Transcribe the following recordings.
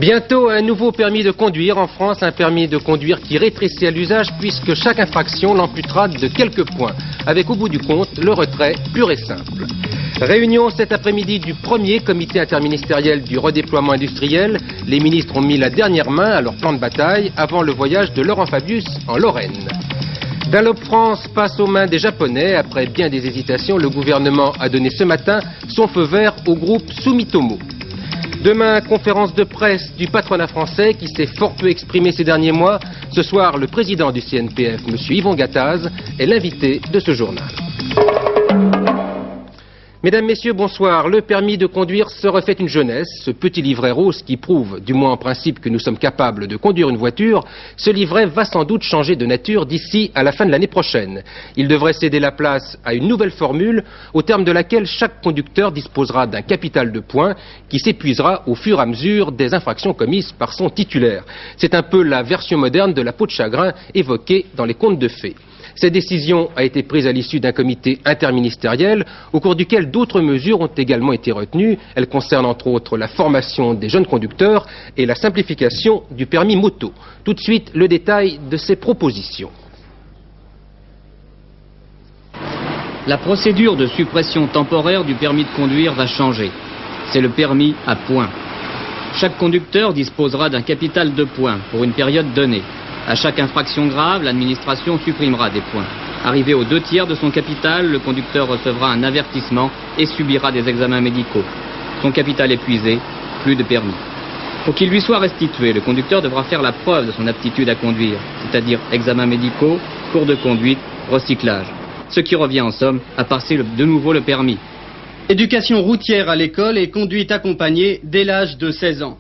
Bientôt un nouveau permis de conduire en France, un permis de conduire qui rétrécit à l'usage puisque chaque infraction l'amputera de quelques points, avec au bout du compte le retrait pur et simple. Réunion cet après-midi du premier comité interministériel du redéploiement industriel. Les ministres ont mis la dernière main à leur plan de bataille avant le voyage de Laurent Fabius en Lorraine. Dunlop France passe aux mains des Japonais. Après bien des hésitations, le gouvernement a donné ce matin son feu vert au groupe Sumitomo. Demain, conférence de presse du patronat français qui s'est fort peu exprimé ces derniers mois. Ce soir, le président du CNPF, M. Yvon Gattaz, est l'invité de ce journal. Mesdames, Messieurs, bonsoir. Le permis de conduire se refait une jeunesse. Ce petit livret rose qui prouve, du moins en principe, que nous sommes capables de conduire une voiture, ce livret va sans doute changer de nature d'ici à la fin de l'année prochaine. Il devrait céder la place à une nouvelle formule, au terme de laquelle chaque conducteur disposera d'un capital de points qui s'épuisera au fur et à mesure des infractions commises par son titulaire. C'est un peu la version moderne de la peau de chagrin évoquée dans les contes de fées. Cette décision a été prise à l'issue d'un comité interministériel au cours duquel d'autres mesures ont également été retenues. Elles concernent entre autres la formation des jeunes conducteurs et la simplification du permis moto. Tout de suite, le détail de ces propositions. La procédure de suppression temporaire du permis de conduire va changer. C'est le permis à points. Chaque conducteur disposera d'un capital de points pour une période donnée. À chaque infraction grave, l'administration supprimera des points. Arrivé aux 2/3 de son capital, le conducteur recevra un avertissement et subira des examens médicaux. Son capital épuisé, plus de permis. Pour qu'il lui soit restitué, le conducteur devra faire la preuve de son aptitude à conduire, c'est-à-dire examens médicaux, cours de conduite, recyclage. Ce qui revient en somme à passer de nouveau le permis. Éducation routière à l'école et conduite accompagnée dès l'âge de 16 ans.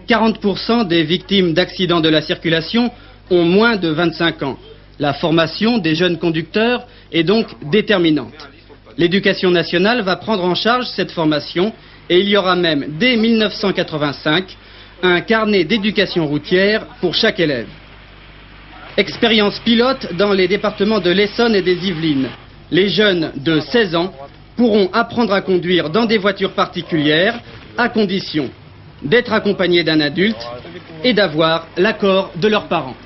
40% des victimes d'accidents de la circulation ont moins de 25 ans. La formation des jeunes conducteurs est donc déterminante. L'éducation nationale va prendre en charge cette formation et il y aura même, dès 1985, un carnet d'éducation routière pour chaque élève. Expérience pilote dans les départements de l'Essonne et des Yvelines. Les jeunes de 16 ans pourront apprendre à conduire dans des voitures particulières à condition d'être accompagnés d'un adulte et d'avoir l'accord de leurs parents.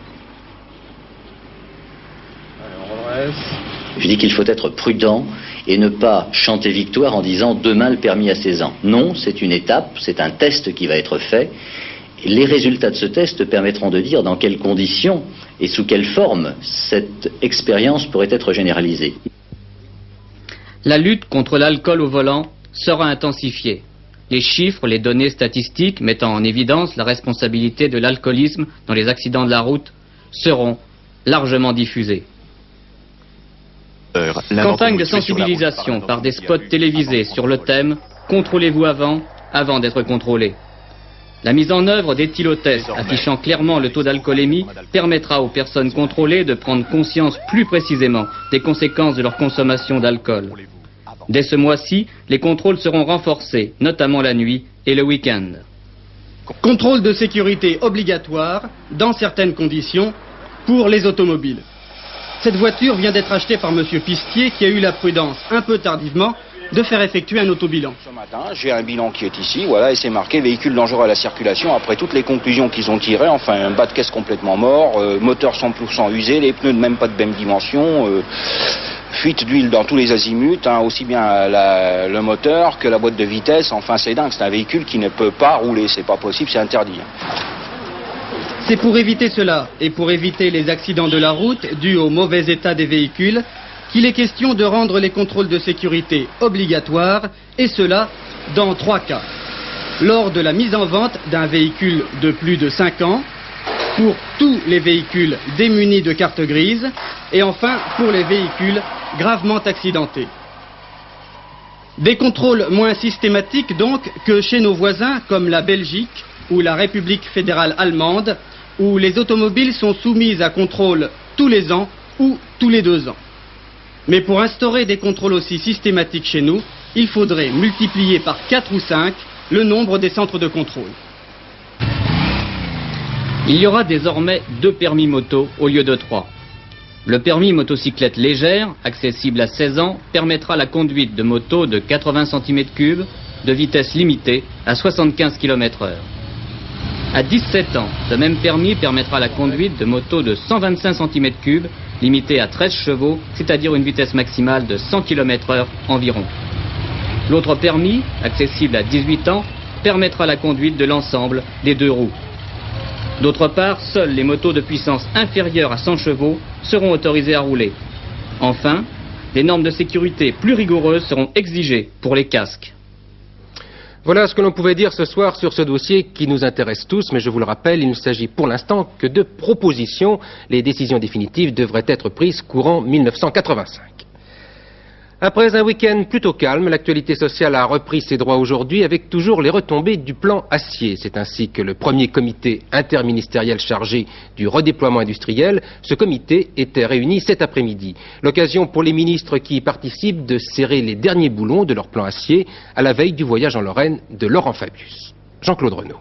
Je dis qu'il faut être prudent et ne pas chanter victoire en disant demain le permis à 16 ans. Non, c'est une étape, c'est un test qui va être fait. Les résultats de ce test permettront de dire dans quelles conditions et sous quelle forme cette expérience pourrait être généralisée. La lutte contre l'alcool au volant sera intensifiée. Les chiffres, les données statistiques mettant en évidence la responsabilité de l'alcoolisme dans les accidents de la route seront largement diffusés. Campagne de sensibilisation par des spots télévisés sur le thème « Contrôlez-vous avant d'être contrôlé ». La mise en œuvre d'éthylotests affichant clairement le taux d'alcoolémie permettra aux personnes contrôlées de prendre conscience plus précisément des conséquences de leur consommation d'alcool. Dès ce mois-ci, les contrôles seront renforcés, notamment la nuit et le week-end. Contrôle de sécurité obligatoire, dans certaines conditions, pour les automobiles. Cette voiture vient d'être achetée par M. Pistier qui a eu la prudence, un peu tardivement, de faire effectuer un autobilan. Ce matin, j'ai un bilan qui est ici, voilà, et c'est marqué véhicule dangereux à la circulation. Après toutes les conclusions qu'ils ont tirées, enfin un bas de caisse complètement mort, moteur 100% usé, les pneus même pas de même dimension, fuite d'huile dans tous les azimuts, aussi bien le moteur que la boîte de vitesse. Enfin c'est dingue, c'est un véhicule qui ne peut pas rouler, c'est pas possible, c'est interdit. C'est pour éviter cela et pour éviter les accidents de la route dus au mauvais état des véhicules qu'il est question de rendre les contrôles de sécurité obligatoires, et cela dans 3 cas. Lors de la mise en vente d'un véhicule de plus de 5 ans, pour tous les véhicules démunis de carte grise, et enfin pour les véhicules gravement accidentés. Des contrôles moins systématiques donc que chez nos voisins comme la Belgique ou la République fédérale allemande, où les automobiles sont soumises à contrôle tous les ans ou tous les 2 ans. Mais pour instaurer des contrôles aussi systématiques chez nous, il faudrait multiplier par 4 ou 5 le nombre des centres de contrôle. Il y aura désormais 2 permis moto au lieu de 3. Le permis motocyclette légère, accessible à 16 ans, permettra la conduite de motos de 80 cm3 de vitesse limitée à 75 km/h. À 17 ans, ce même permis permettra la conduite de motos de 125 cm3, limitées à 13 chevaux, c'est-à-dire une vitesse maximale de 100 km/h environ. L'autre permis, accessible à 18 ans, permettra la conduite de l'ensemble des 2 roues. D'autre part, seules les motos de puissance inférieure à 100 chevaux seront autorisées à rouler. Enfin, des normes de sécurité plus rigoureuses seront exigées pour les casques. Voilà ce que l'on pouvait dire ce soir sur ce dossier qui nous intéresse tous, mais je vous le rappelle, il ne s'agit pour l'instant que de propositions. Les décisions définitives devraient être prises courant 1985. Après un week-end plutôt calme, l'actualité sociale a repris ses droits aujourd'hui avec toujours les retombées du plan acier. C'est ainsi que le premier comité interministériel chargé du redéploiement industriel, ce comité était réuni cet après-midi. L'occasion pour les ministres qui y participent de serrer les derniers boulons de leur plan acier à la veille du voyage en Lorraine de Laurent Fabius. Jean-Claude Renaud.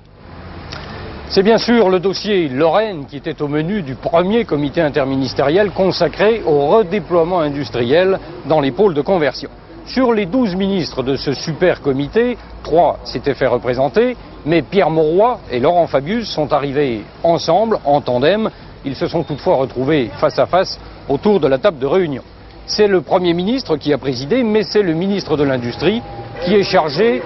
C'est bien sûr le dossier Lorraine qui était au menu du premier comité interministériel consacré au redéploiement industriel dans les pôles de conversion. Sur les 12 ministres de ce super comité, 3 s'étaient fait représenter, mais Pierre Mauroy et Laurent Fabius sont arrivés ensemble, en tandem. Ils se sont toutefois retrouvés face à face autour de la table de réunion. C'est le Premier ministre qui a présidé, mais c'est le ministre de l'Industrie qui est chargé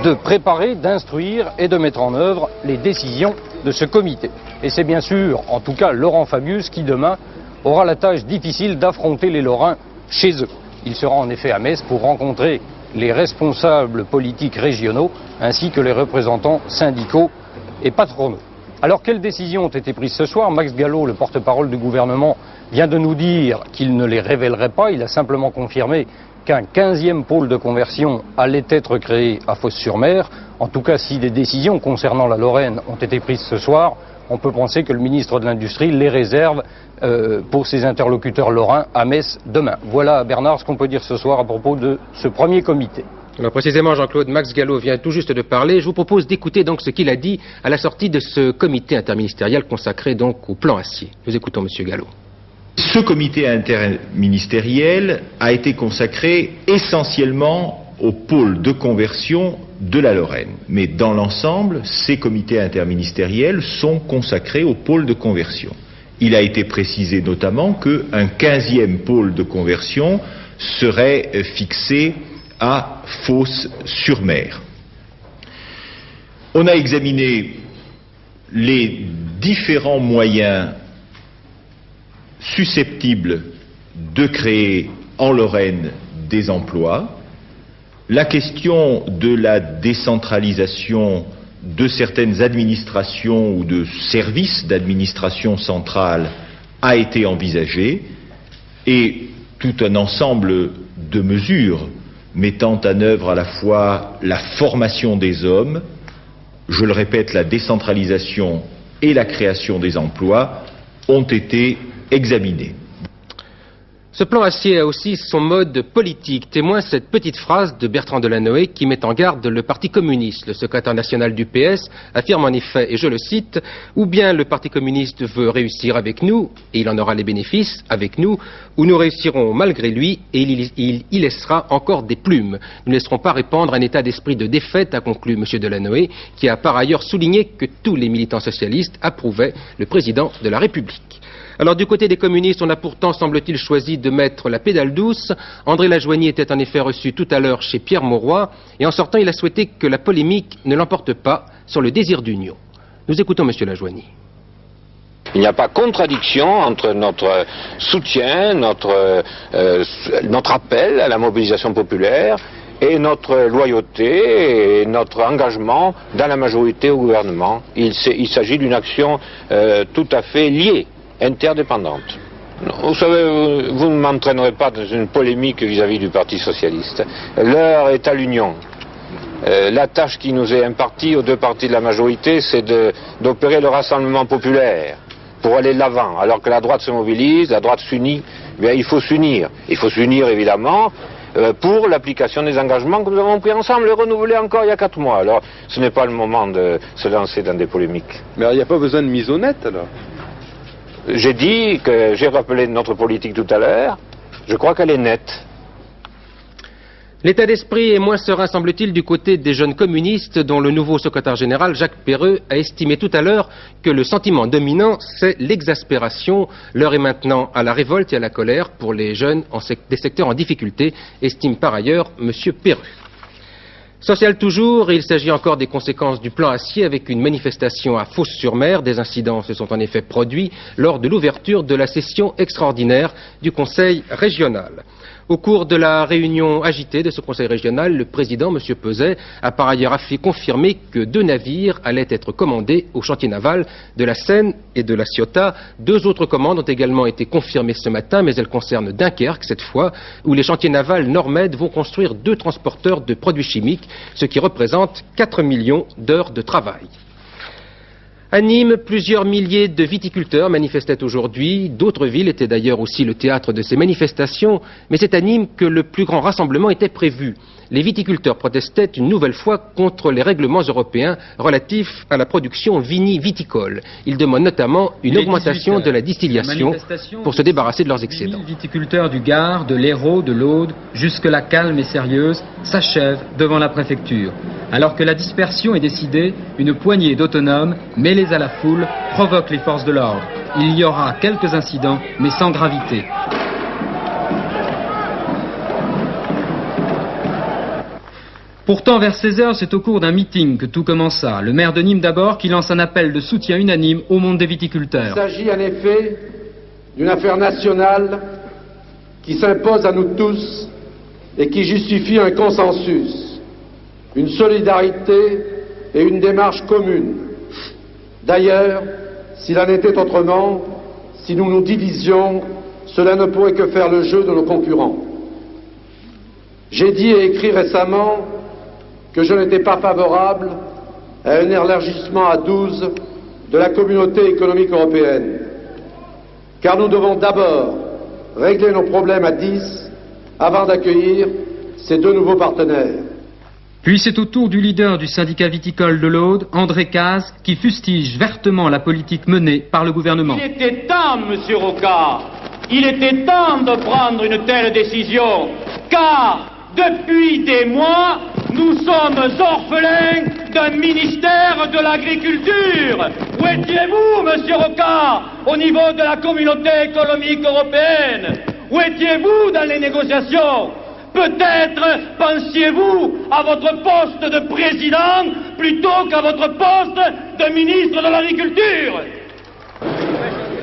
de préparer, d'instruire et de mettre en œuvre les décisions de ce comité. Et c'est bien sûr, en tout cas, Laurent Fabius qui demain aura la tâche difficile d'affronter les Lorrains chez eux. Il sera en effet à Metz pour rencontrer les responsables politiques régionaux ainsi que les représentants syndicaux et patronaux. Alors quelles décisions ont été prises ce soir? Max Gallo, le porte-parole du gouvernement, vient de nous dire qu'il ne les révélerait pas. Il a simplement confirmé qu'un 15e pôle de conversion allait être créé à Fos-sur-Mer. En tout cas, si des décisions concernant la Lorraine ont été prises ce soir, on peut penser que le ministre de l'Industrie les réserve pour ses interlocuteurs lorrains à Metz demain. Voilà, Bernard, ce qu'on peut dire ce soir à propos de ce premier comité. Alors précisément, Jean-Claude, Max Gallo vient tout juste de parler. Je vous propose d'écouter donc ce qu'il a dit à la sortie de ce comité interministériel consacré donc au plan acier. Nous écoutons Monsieur Gallo. Ce comité interministériel a été consacré essentiellement au pôle de conversion de la Lorraine. Mais dans l'ensemble, ces comités interministériels sont consacrés au pôle de conversion. Il a été précisé notamment qu'un 15e pôle de conversion serait fixé à Fos-sur-Mer. On a examiné les différents moyens susceptibles de créer en Lorraine des emplois, la question de la décentralisation de certaines administrations ou de services d'administration centrale a été envisagée et tout un ensemble de mesures mettant en œuvre à la fois la formation des hommes, je le répète, la décentralisation et la création des emplois ont été examiné. Ce plan acier a aussi son mode politique. Témoin cette petite phrase de Bertrand Delanoë qui met en garde le Parti communiste. Le secrétaire national du PS affirme en effet, et je le cite, « Ou bien le Parti communiste veut réussir avec nous, et il en aura les bénéfices avec nous, ou nous réussirons malgré lui, et il y laissera encore des plumes. Nous ne laisserons pas répandre un état d'esprit de défaite », a conclu M. Delanoë, qui a par ailleurs souligné que tous les militants socialistes approuvaient le président de la République. Alors du côté des communistes, on a pourtant, semble-t-il, choisi de mettre la pédale douce. André Lajoigny était en effet reçu tout à l'heure chez Pierre Mauroy, et en sortant, il a souhaité que la polémique ne l'emporte pas sur le désir d'union. Nous écoutons M. Lajoigny. Il n'y a pas contradiction entre notre soutien, notre appel à la mobilisation populaire et notre loyauté et notre engagement dans la majorité au gouvernement. Il s'agit d'une action tout à fait liée, interdépendante. Vous savez, vous ne m'entraînerez pas dans une polémique vis-à-vis du Parti socialiste. L'heure est à l'union. La tâche qui nous est impartie aux deux partis de la majorité, c'est d'opérer le rassemblement populaire pour aller de l'avant. Alors que la droite se mobilise, la droite s'unit, bien, il faut s'unir. Il faut s'unir évidemment pour l'application des engagements que nous avons pris ensemble et renouvelés encore il y a 4 mois. Alors ce n'est pas le moment de se lancer dans des polémiques. Mais il n'y a pas besoin de mise au net alors? J'ai dit que j'ai rappelé notre politique tout à l'heure, je crois qu'elle est nette. L'état d'esprit est moins serein, semble-t-il, du côté des jeunes communistes dont le nouveau secrétaire général, Jacques Perreux, a estimé tout à l'heure que le sentiment dominant, c'est l'exaspération. L'heure est maintenant à la révolte et à la colère pour les jeunes des secteurs en difficulté, estime par ailleurs M. Perreux. Social toujours, il s'agit encore des conséquences du plan Acier avec une manifestation à Fos-sur-Mer. Des incidents se sont en effet produits lors de l'ouverture de la session extraordinaire du Conseil régional. Au cours de la réunion agitée de ce Conseil régional, le président, M. Peuzet, a par ailleurs confirmé que 2 navires allaient être commandés au chantier naval de la Seine et de la Ciotat. 2 autres commandes ont également été confirmées ce matin, mais elles concernent Dunkerque cette fois, où les chantiers navals Normed vont construire 2 transporteurs de produits chimiques, ce qui représente 4 millions d'heures de travail. À Nîmes, plusieurs milliers de viticulteurs manifestaient aujourd'hui. D'autres villes étaient d'ailleurs aussi le théâtre de ces manifestations, mais c'est à Nîmes que le plus grand rassemblement était prévu. Les viticulteurs protestaient une nouvelle fois contre les règlements européens relatifs à la production viticole. Ils demandent notamment une augmentation de la distillation pour se débarrasser de leurs excédents. Les viticulteurs du Gard, de l'Hérault, de l'Aude, jusque-là calme et sérieuse, s'achèvent devant la préfecture. Alors que la dispersion est décidée, une poignée d'autonomes, mêlés à la foule, provoque les forces de l'ordre. Il y aura quelques incidents, mais sans gravité. Pourtant, vers 16 h, c'est au cours d'un meeting que tout commença. Le maire de Nîmes d'abord, qui lance un appel de soutien unanime au monde des viticulteurs. Il s'agit en effet d'une affaire nationale qui s'impose à nous tous et qui justifie un consensus, une solidarité et une démarche commune. D'ailleurs, s'il en était autrement, si nous nous divisions, cela ne pourrait que faire le jeu de nos concurrents. J'ai dit et écrit récemment que je n'étais pas favorable à un élargissement à 12 de la communauté économique européenne, car nous devons d'abord régler nos problèmes à 10 avant d'accueillir ces 2 nouveaux partenaires. Puis c'est au tour du leader du syndicat viticole de l'Aude, André Cazes, qui fustige vertement la politique menée par le gouvernement. Il était temps, monsieur Rocard, il était temps de prendre une telle décision, car depuis des mois, nous sommes orphelins d'un ministère de l'Agriculture. Où étiez-vous, monsieur Rocard, au niveau de la communauté économique européenne? Où étiez-vous dans les négociations? Peut-être pensiez-vous à votre poste de président plutôt qu'à votre poste de ministre de l'Agriculture.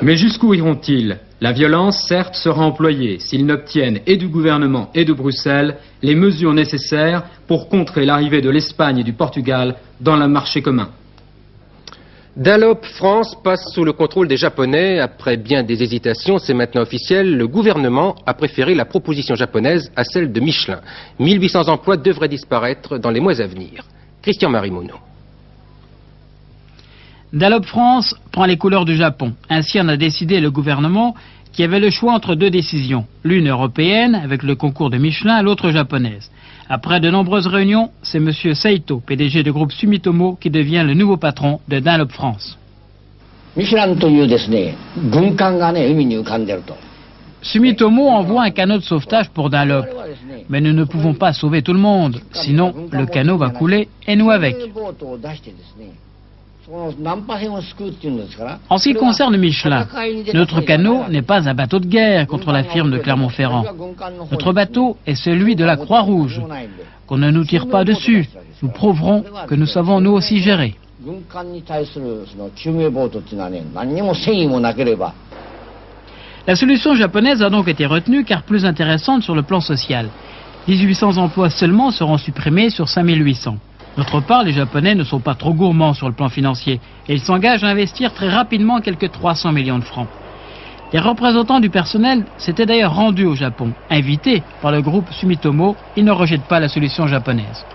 Mais jusqu'où iront-ils? La violence, certes, sera employée s'ils n'obtiennent et du gouvernement et de Bruxelles les mesures nécessaires pour contrer l'arrivée de l'Espagne et du Portugal dans le marché commun. Dunlop France passe sous le contrôle des Japonais. Après bien des hésitations, c'est maintenant officiel. Le gouvernement a préféré la proposition japonaise à celle de Michelin. 1800 emplois devraient disparaître dans les mois à venir. Christian Marimono. Dunlop France prend les couleurs du Japon. Ainsi en a décidé le gouvernement qui avait le choix entre 2 décisions. L'une européenne avec le concours de Michelin, l'autre japonaise. Après de nombreuses réunions, c'est M. Saito, PDG du groupe Sumitomo, qui devient le nouveau patron de Dunlop France. Sumitomo envoie un canot de sauvetage pour Dunlop. Mais nous ne pouvons pas sauver tout le monde, sinon le canot va couler et nous avec. En ce qui concerne Michelin, notre canot n'est pas un bateau de guerre contre la firme de Clermont-Ferrand. Notre bateau est celui de la Croix-Rouge. Qu'on ne nous tire pas dessus, nous prouverons que nous savons nous aussi gérer. La solution japonaise a donc été retenue car plus intéressante sur le plan social. 1800 emplois seulement seront supprimés sur 5800. D'autre part, les Japonais ne sont pas trop gourmands sur le plan financier et ils s'engagent à investir très rapidement quelques 300 millions de francs. Les représentants du personnel s'étaient d'ailleurs rendus au Japon. Invités par le groupe Sumitomo, ils ne rejettent pas la solution japonaise.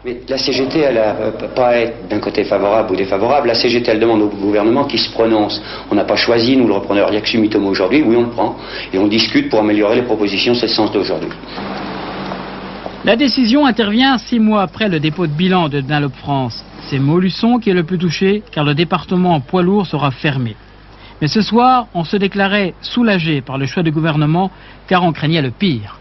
Mais la CGT, elle n'a pas être d'un côté favorable ou défavorable. La CGT, elle demande au gouvernement qui se prononce. On n'a pas choisi, nous, le repreneur, il n'y a que Sumitomo aujourd'hui. Oui, on le prend. Et on discute pour améliorer les propositions, c'est le sens d'aujourd'hui. La décision intervient 6 mois après le dépôt de bilan de Dunlop France. C'est Montluçon qui est le plus touché car le département en poids lourd sera fermé. Mais ce soir, on se déclarait soulagé par le choix du gouvernement car on craignait le pire.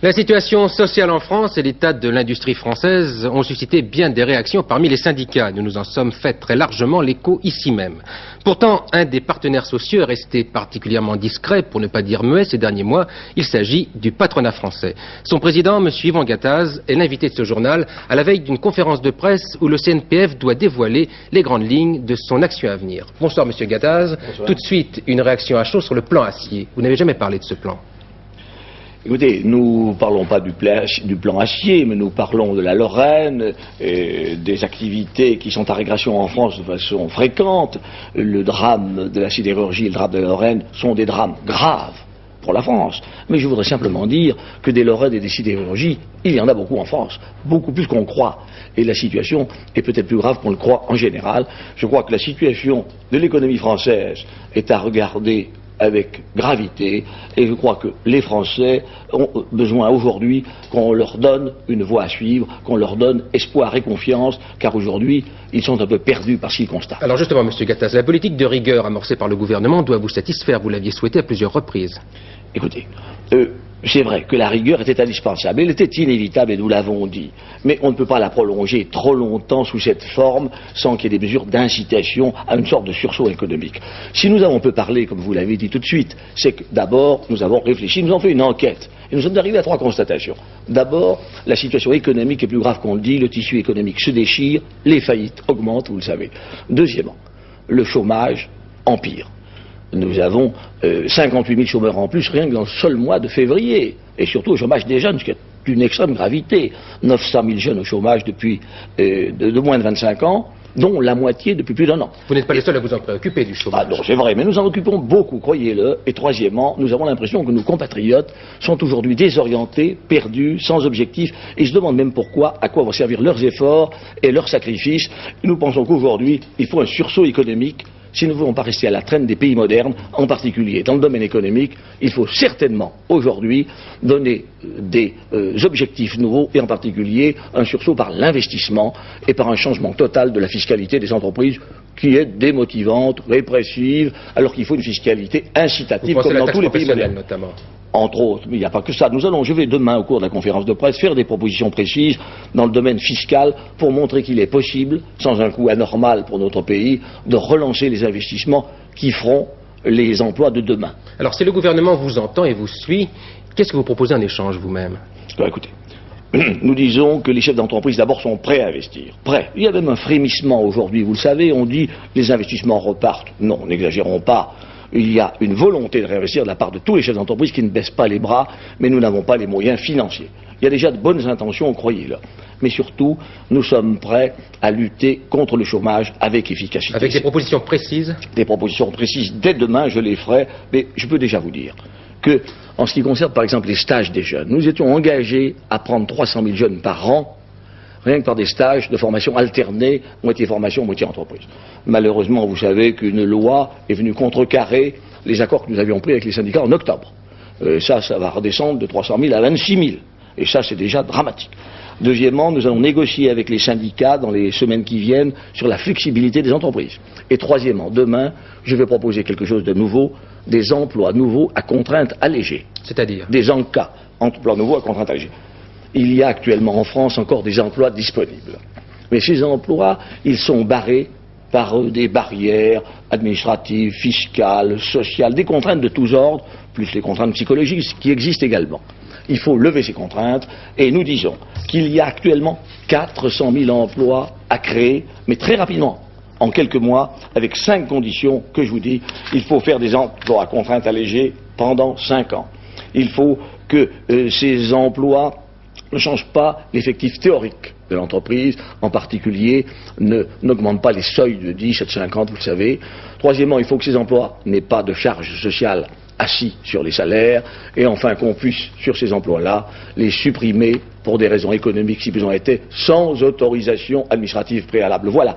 La situation sociale en France et l'état de l'industrie française ont suscité bien des réactions parmi les syndicats. Nous nous en sommes fait très largement l'écho ici même. Pourtant, un des partenaires sociaux est resté particulièrement discret, pour ne pas dire muet, ces derniers mois. Il s'agit du patronat français. Son président, M. Yvan Gattaz, est l'invité de ce journal à la veille d'une conférence de presse où le CNPF doit dévoiler les grandes lignes de son action à venir. Bonsoir, M. Gattaz. Bonsoir. Tout de suite, une réaction à chaud sur le plan acier. Vous n'avez jamais parlé de ce plan. Écoutez, nous ne parlons pas du plan acier, mais nous parlons de la Lorraine, des activités qui sont à régression en France de façon fréquente. Le drame de la sidérurgie et le drame de la Lorraine sont des drames graves pour la France. Mais je voudrais simplement dire que des Lorraines et des sidérurgies, il y en a beaucoup en France, beaucoup plus qu'on croit. Et la situation est peut-être plus grave qu'on le croit en général. Je crois que la situation de l'économie française est à regarder avec gravité, et je crois que les Français ont besoin aujourd'hui qu'on leur donne une voie à suivre, qu'on leur donne espoir et confiance, car aujourd'hui, ils sont un peu perdus par ce qu'ils constatent. Alors justement, M. Gattaz, la politique de rigueur amorcée par le gouvernement doit vous satisfaire, vous l'aviez souhaité à plusieurs reprises. Écoutez, c'est vrai que la rigueur était indispensable, elle était inévitable et nous l'avons dit, mais on ne peut pas la prolonger trop longtemps sous cette forme sans qu'il y ait des mesures d'incitation à une sorte de sursaut économique. Si nous avons peu parlé, comme vous l'avez dit tout de suite, c'est que d'abord nous avons réfléchi, nous avons fait une enquête et nous sommes arrivés à 3 constatations. D'abord, la situation économique est plus grave qu'on le dit, le tissu économique se déchire, les faillites augmentent, vous le savez. Deuxièmement, le chômage empire. Nous avons 58 000 chômeurs en plus rien que dans le seul mois de février. Et surtout au chômage des jeunes, ce qui est d'une extrême gravité. 900 000 jeunes au chômage depuis de moins de 25 ans, dont la moitié depuis plus d'1 an. Vous n'êtes pas les seuls à vous en préoccuper du chômage. Ah non, c'est vrai, mais nous en occupons beaucoup, croyez-le. Et troisièmement, nous avons l'impression que nos compatriotes sont aujourd'hui désorientés, perdus, sans objectif, et se demandent même pourquoi, à quoi vont servir leurs efforts et leurs sacrifices. Et nous pensons qu'aujourd'hui, il faut un sursaut économique. Si nous ne voulons pas rester à la traîne des pays modernes, en particulier dans le domaine économique, il faut certainement aujourd'hui donner des objectifs nouveaux et en particulier un sursaut par l'investissement et par un changement total de la fiscalité des entreprises qui est démotivante, répressive, alors qu'il faut une fiscalité incitative comme dans tous les pays modernes. Notamment. Entre autres, mais il n'y a pas que ça. Je vais demain, au cours de la conférence de presse, faire des propositions précises dans le domaine fiscal pour montrer qu'il est possible, sans un coût anormal pour notre pays, de relancer les investissements qui feront les emplois de demain. Alors, si le gouvernement vous entend et vous suit, qu'est-ce que vous proposez en échange vous-même? Écoutez, nous disons que les chefs d'entreprise d'abord sont prêts à investir. Prêts. Il y a même un frémissement aujourd'hui, vous le savez, on dit les investissements repartent. Non, n'exagérons pas. Il y a une volonté de réinvestir de la part de tous les chefs d'entreprise qui ne baissent pas les bras, mais nous n'avons pas les moyens financiers. Il y a déjà de bonnes intentions, croyez-le. Mais surtout, nous sommes prêts à lutter contre le chômage avec efficacité. Avec des propositions précises? Des propositions précises. Dès demain, je les ferai, mais je peux déjà vous dire que, en ce qui concerne par exemple les stages des jeunes, nous étions engagés à prendre 300 000 jeunes par an, rien que par des stages de formation alternée, moitié formation, moitié entreprise. Malheureusement, vous savez qu'une loi est venue contrecarrer les accords que nous avions pris avec les syndicats en octobre. Ça va redescendre de 300 000 à 26 000. Et ça, c'est déjà dramatique. Deuxièmement, nous allons négocier avec les syndicats dans les semaines qui viennent sur la flexibilité des entreprises. Et troisièmement, demain, je vais proposer quelque chose de nouveau, des emplois nouveaux à contrainte allégée. C'est-à-dire? Des ENCA, emplois nouveaux à contrainte allégée. Il y a actuellement en France encore des emplois disponibles. Mais ces emplois, ils sont barrés par des barrières administratives, fiscales, sociales, des contraintes de tous ordres, plus les contraintes psychologiques qui existent également. Il faut lever ces contraintes et nous disons qu'il y a actuellement 400 000 emplois à créer, mais très rapidement, en quelques mois, avec 5 conditions que je vous dis. Il faut faire des emplois à contrainte allégée pendant 5 ans. Il faut que ces emplois ne change pas l'effectif théorique de l'entreprise, en particulier n'augmente pas les seuils de 10 à 50, vous le savez. Troisièmement, il faut que ces emplois n'aient pas de charges sociales assis sur les salaires, et enfin qu'on puisse, sur ces emplois-là, les supprimer pour des raisons économiques, si besoin était, sans autorisation administrative préalable. Voilà.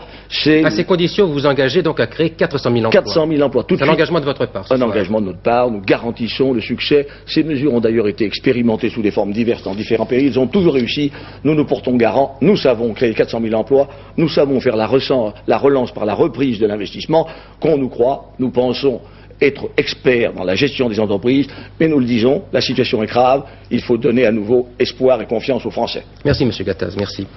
À ces conditions, vous vous engagez donc à créer 400 000 emplois. 400 000 emplois, tout de suite. C'est un engagement de votre part. Un engagement de notre part, nous garantissons le succès. Ces mesures ont d'ailleurs été expérimentées sous des formes diverses dans différents pays. Ils ont toujours réussi. Nous nous portons garant. Nous savons créer 400 000 emplois. Nous savons faire la relance par la reprise de l'investissement. Qu'on nous croit, nous pensons être expert dans la gestion des entreprises, mais nous le disons, la situation est grave, il faut donner à nouveau espoir et confiance aux Français. Merci Monsieur Gattaz, merci.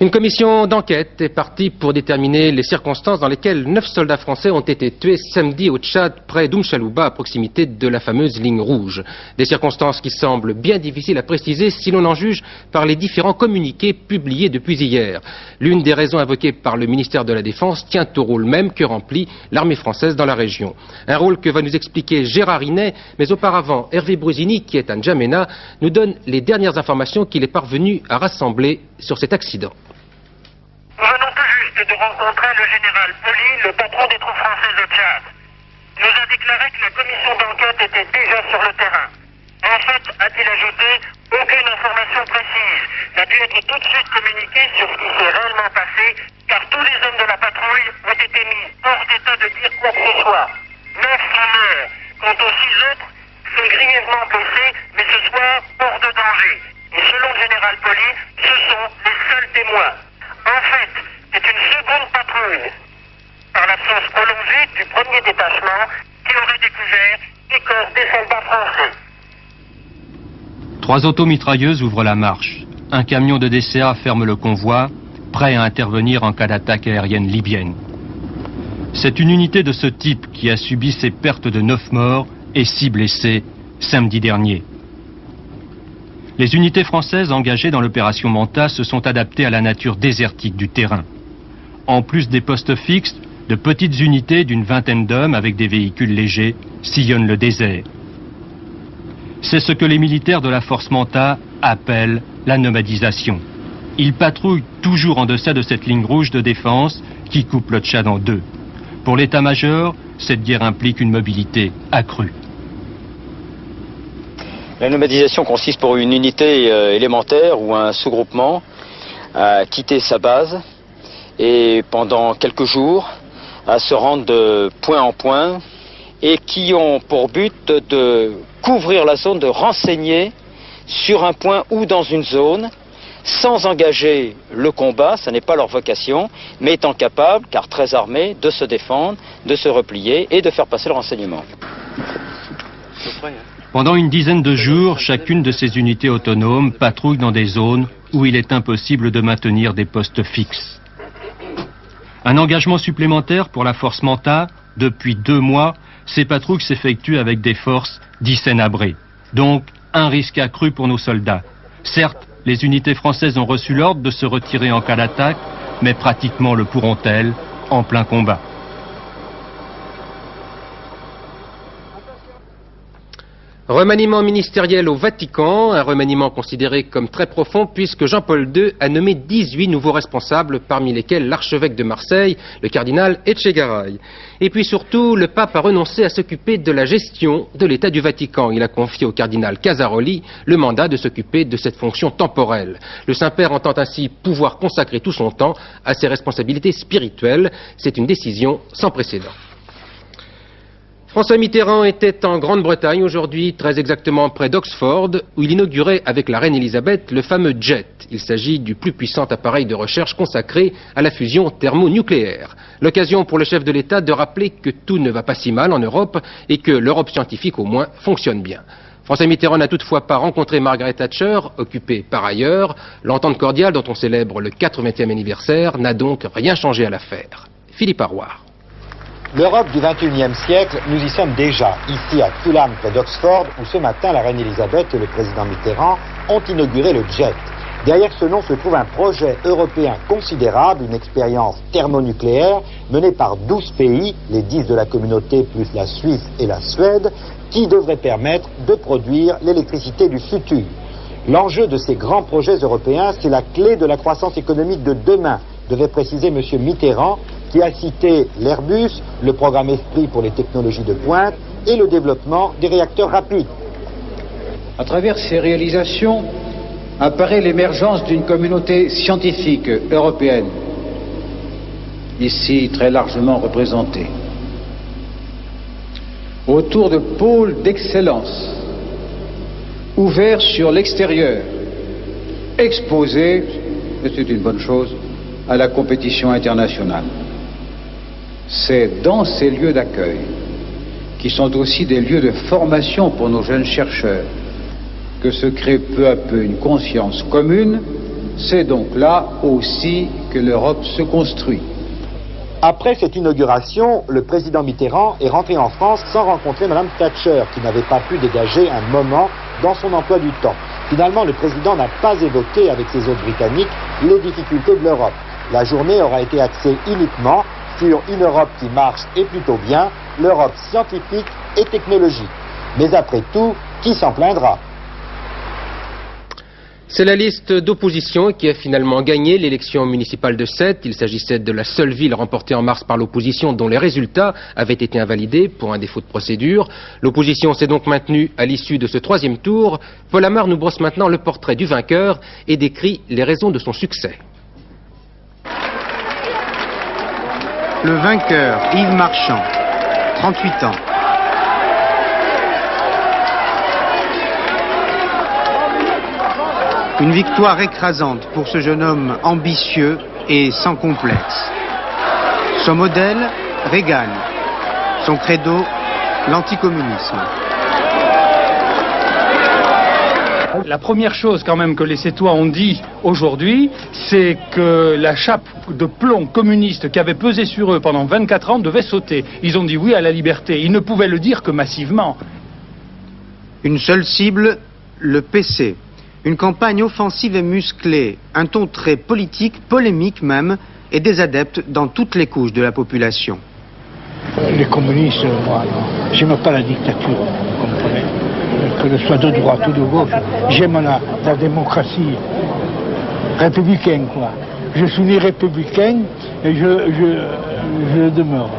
Une commission d'enquête est partie pour déterminer les circonstances dans lesquelles 9 soldats français ont été tués samedi au Tchad, près d'Oumchalouba, à proximité de la fameuse ligne rouge. Des circonstances qui semblent bien difficiles à préciser si l'on en juge par les différents communiqués publiés depuis hier. L'une des raisons invoquées par le ministère de la Défense tient au rôle même que remplit l'armée française dans la région. Un rôle que va nous expliquer Gérard Inet, mais auparavant Hervé Brusini, qui est à N'Djamena, nous donne les dernières informations qu'il est parvenu à rassembler sur cet accident. Nous venons tout juste de rencontrer le général Poli, le patron des troupes françaises au Tchad. Il nous a déclaré que la commission d'enquête était déjà sur le terrain. En fait, a-t-il ajouté, aucune information précise n'a pu être tout de suite communiquée sur ce qui s'est réellement passé, car tous les hommes de la patrouille ont été mis hors d'état de dire quoi que ce soit. 9 sont morts. Quant aux 6 autres, sont grièvement blessés, mais ce soir hors de danger. Et selon le général Poli, ce sont les seuls témoins. En fait, c'est une seconde patrouille, par l'absence prolongée du premier détachement, qui aurait découvert les corps des soldats français. 3 automitrailleuses ouvrent la marche. Un camion de DCA ferme le convoi, prêt à intervenir en cas d'attaque aérienne libyenne. C'est une unité de ce type qui a subi ces pertes de 9 morts et 6 blessés samedi dernier. Les unités françaises engagées dans l'opération Manta se sont adaptées à la nature désertique du terrain. En plus des postes fixes, de petites unités d'une vingtaine d'hommes avec des véhicules légers sillonnent le désert. C'est ce que les militaires de la force Manta appellent la nomadisation. Ils patrouillent toujours en deçà de cette ligne rouge de défense qui coupe le Tchad en deux. Pour l'état-major, cette guerre implique une mobilité accrue. La nomadisation consiste pour une unité élémentaire ou un sous-groupement à quitter sa base et pendant quelques jours à se rendre de point en point et qui ont pour but de couvrir la zone, de renseigner sur un point ou dans une zone sans engager le combat, ce n'est pas leur vocation, mais étant capables, car très armés, de se défendre, de se replier et de faire passer le renseignement. Pendant une dizaine de jours, chacune de ces unités autonomes patrouille dans des zones où il est impossible de maintenir des postes fixes. Un engagement supplémentaire pour la force Manta. Depuis 2 mois, ces patrouilles s'effectuent avec des forces d'Hissène-Habré. Donc, un risque accru pour nos soldats. Certes, les unités françaises ont reçu l'ordre de se retirer en cas d'attaque, mais pratiquement le pourront-elles en plein combat. Remaniement ministériel au Vatican, un remaniement considéré comme très profond puisque Jean-Paul II a nommé 18 nouveaux responsables, parmi lesquels l'archevêque de Marseille, le cardinal Etchegaray. Et puis surtout, le pape a renoncé à s'occuper de la gestion de l'État du Vatican. Il a confié au cardinal Casaroli le mandat de s'occuper de cette fonction temporelle. Le Saint-Père entend ainsi pouvoir consacrer tout son temps à ses responsabilités spirituelles. C'est une décision sans précédent. François Mitterrand était en Grande-Bretagne aujourd'hui, très exactement près d'Oxford, où il inaugurait avec la reine Elisabeth le fameux JET. Il s'agit du plus puissant appareil de recherche consacré à la fusion thermonucléaire. L'occasion pour le chef de l'État de rappeler que tout ne va pas si mal en Europe et que l'Europe scientifique au moins fonctionne bien. François Mitterrand n'a toutefois pas rencontré Margaret Thatcher, occupée par ailleurs. L'entente cordiale dont on célèbre le 80e anniversaire n'a donc rien changé à l'affaire. Philippe Arroir. L'Europe du XXIe siècle, nous y sommes déjà, ici à Fulham, près d'Oxford, où ce matin la reine Elisabeth et le président Mitterrand ont inauguré le JET. Derrière ce nom se trouve un projet européen considérable, une expérience thermonucléaire menée par 12 pays, les 10 de la communauté plus la Suisse et la Suède, qui devrait permettre de produire l'électricité du futur. L'enjeu de ces grands projets européens, c'est la clé de la croissance économique de demain, devait préciser M. Mitterrand, qui a cité l'Airbus, le programme Esprit pour les technologies de pointe et le développement des réacteurs rapides. À travers ces réalisations apparaît l'émergence d'une communauté scientifique européenne, ici très largement représentée, autour de pôles d'excellence, ouverts sur l'extérieur, exposés, et c'est une bonne chose, à la compétition internationale. C'est dans ces lieux d'accueil qui sont aussi des lieux de formation pour nos jeunes chercheurs, que se crée peu à peu une conscience commune. C'est donc là aussi que l'Europe se construit. Après cette inauguration, le président Mitterrand est rentré en France sans rencontrer Mme Thatcher, qui n'avait pas pu dégager un moment dans son emploi du temps. Finalement, le président n'a pas évoqué avec ses hôtes britanniques les difficultés de l'Europe. La journée aura été axée uniquement sur une Europe qui marche et plutôt bien, l'Europe scientifique et technologique. Mais après tout, qui s'en plaindra ? C'est la liste d'opposition qui a finalement gagné l'élection municipale de Sète. Il s'agissait de la seule ville remportée en mars par l'opposition dont les résultats avaient été invalidés pour un défaut de procédure. L'opposition s'est donc maintenue à l'issue de ce troisième tour. Paul Amar nous brosse maintenant le portrait du vainqueur et décrit les raisons de son succès. Le vainqueur, Yves Marchand, 38 ans. Une victoire écrasante pour ce jeune homme ambitieux et sans complexe. Son modèle, Reagan. Son credo, l'anticommunisme. La première chose quand même que les Sétois ont dit aujourd'hui, c'est que la chape de plomb communiste qui avait pesé sur eux pendant 24 ans devait sauter. Ils ont dit oui à la liberté. Ils ne pouvaient le dire que massivement. Une seule cible, le PC. Une campagne offensive et musclée, un ton très politique, polémique même, et des adeptes dans toutes les couches de la population. Les communistes, moi, je n'aime pas la dictature, vous comprenez, que ce soit de droite ou de gauche. J'aime la démocratie républicaine, quoi. Je suis né républicain et je le demeure.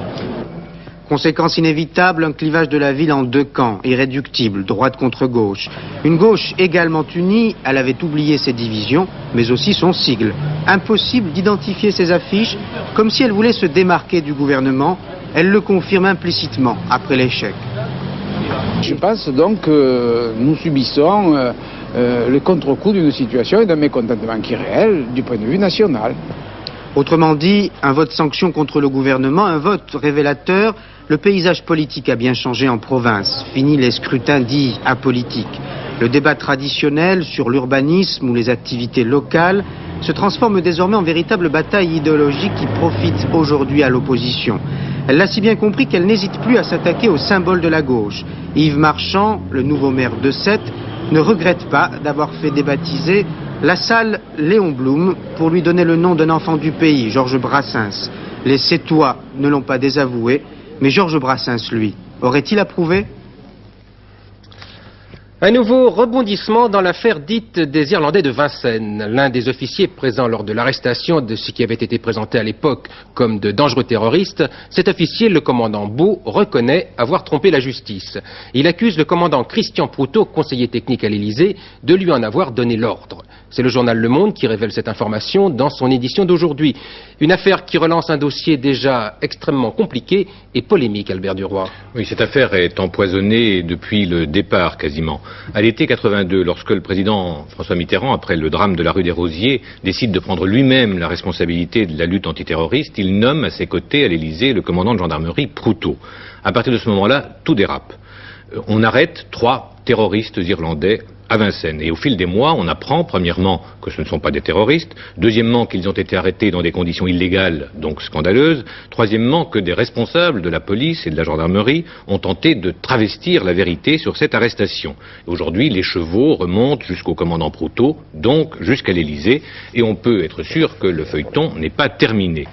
Conséquence inévitable, un clivage de la ville en deux camps, irréductible, droite contre gauche. Une gauche également unie, elle avait oublié ses divisions, mais aussi son sigle. Impossible d'identifier ses affiches, comme si elle voulait se démarquer du gouvernement. Elle le confirme implicitement, après l'échec. Je pense donc que nous subissons le contre-coup d'une situation et d'un mécontentement qui est réel du point de vue national. Autrement dit, un vote sanction contre le gouvernement, un vote révélateur. Le paysage politique a bien changé en province. Fini les scrutins dits apolitiques. Le débat traditionnel sur l'urbanisme ou les activités locales se transforme désormais en véritable bataille idéologique qui profite aujourd'hui à l'opposition. Elle l'a si bien compris qu'elle n'hésite plus à s'attaquer au symbole de la gauche. Yves Marchand, le nouveau maire de Sète, ne regrette pas d'avoir fait débaptiser la salle Léon Blum pour lui donner le nom d'un enfant du pays, Georges Brassens. Les Sétois ne l'ont pas désavoué, mais Georges Brassens, lui, aurait-il approuvé ? Un nouveau rebondissement dans l'affaire dite des Irlandais de Vincennes. L'un des officiers présents lors de l'arrestation de ce qui avait été présenté à l'époque comme de dangereux terroristes, cet officier, le commandant Beau, reconnaît avoir trompé la justice. Il accuse le commandant Christian Proutot, conseiller technique à l'Élysée, de lui en avoir donné l'ordre. C'est le journal Le Monde qui révèle cette information dans son édition d'aujourd'hui. Une affaire qui relance un dossier déjà extrêmement compliqué et polémique, Albert Duroy. Oui, cette affaire est empoisonnée depuis le départ quasiment. À l'été 82, lorsque le président François Mitterrand, après le drame de la rue des Rosiers, décide de prendre lui-même la responsabilité de la lutte antiterroriste, il nomme à ses côtés à l'Élysée le commandant de gendarmerie Proutot. À partir de ce moment-là, tout dérape. On arrête 3 terroristes irlandais à Vincennes. Et au fil des mois, on apprend, premièrement, que ce ne sont pas des terroristes, deuxièmement, qu'ils ont été arrêtés dans des conditions illégales, donc scandaleuses, troisièmement, que des responsables de la police et de la gendarmerie ont tenté de travestir la vérité sur cette arrestation. Aujourd'hui, les chevaux remontent jusqu'au commandant Proutot, donc jusqu'à l'Élysée, et on peut être sûr que le feuilleton n'est pas terminé.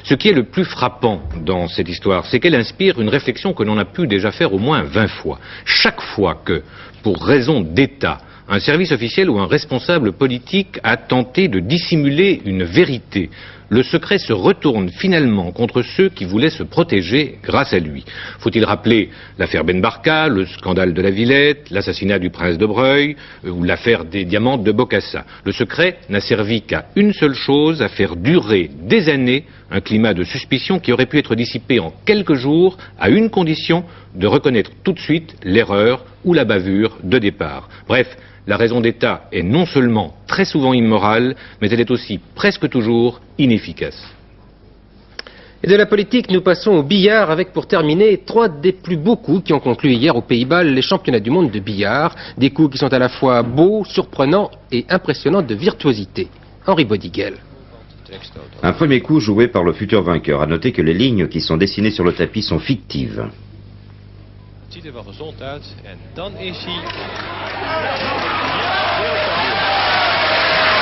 Ce qui est le plus frappant dans cette histoire, c'est qu'elle inspire une réflexion que l'on a pu déjà faire au moins 20 fois. Chaque fois que, pour raison d'État, un service officiel ou un responsable politique a tenté de dissimuler une vérité, le secret se retourne finalement contre ceux qui voulaient se protéger grâce à lui. Faut-il rappeler l'affaire Ben Barka, le scandale de la Villette, l'assassinat du prince de Breuil ou l'affaire des diamants de Bokassa. Le secret n'a servi qu'à une seule chose, à faire durer des années un climat de suspicion qui aurait pu être dissipé en quelques jours à une condition, de reconnaître tout de suite l'erreur ou la bavure de départ. Bref, la raison d'État est non seulement très souvent immorale, mais elle est aussi presque toujours inefficace. Et de la politique, nous passons au billard avec, pour terminer, 3 des plus beaux coups qui ont conclu hier aux Pays-Bas les championnats du monde de billard. Des coups qui sont à la fois beaux, surprenants et impressionnants de virtuosité. Henri Bodiguel. Un premier coup joué par le futur vainqueur. À noter que les lignes qui sont dessinées sur le tapis sont fictives.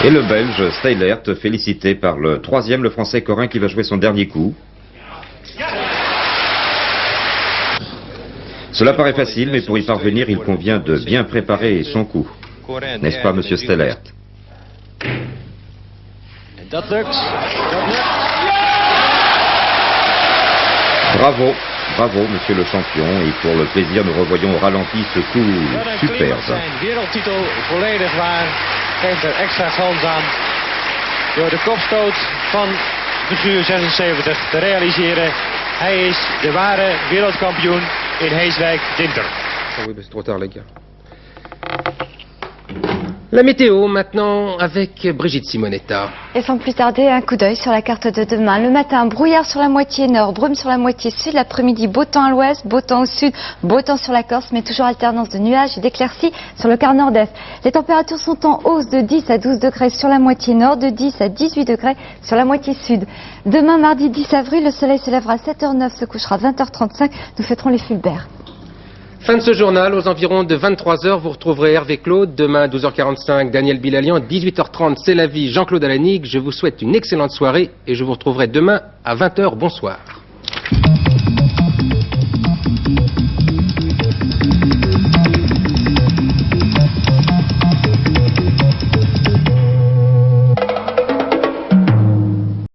Et le Belge Steylert, félicité par le troisième, le Français Corin, qui va jouer son dernier coup. Cela paraît facile, mais pour y parvenir, il convient de bien préparer son coup. N'est-ce pas, monsieur Steylert? Bravo, bravo, monsieur le champion. Et pour le plaisir, nous revoyons au ralenti ce coup superbe. Geeft er extra glans aan door de kopstoot van figuur 76 te realiseren. Hij is de ware wereldkampioen in Heeswijk-Dinter. Ah oui, c'est trop tard les gars. La météo maintenant avec Brigitte Simonetta. Et sans plus tarder, un coup d'œil sur la carte de demain. Le matin, brouillard sur la moitié nord, brume sur la moitié sud. L'après-midi, beau temps à l'ouest, beau temps au sud, beau temps sur la Corse, mais toujours alternance de nuages et d'éclaircies sur le quart nord-est. Les températures sont en hausse de 10 à 12 degrés sur la moitié nord, de 10 à 18 degrés sur la moitié sud. Demain, mardi 10 avril, le soleil se lèvera à 7h09, se couchera à 20h35. Nous fêterons les Fulbert. Fin de ce journal, aux environs de 23h, vous retrouverez Hervé Claude. Demain, 12h45, Daniel Bilalian. 18h30, C'est la vie, Jean-Claude Alanigue. Je vous souhaite une excellente soirée et je vous retrouverai demain à 20h. Bonsoir.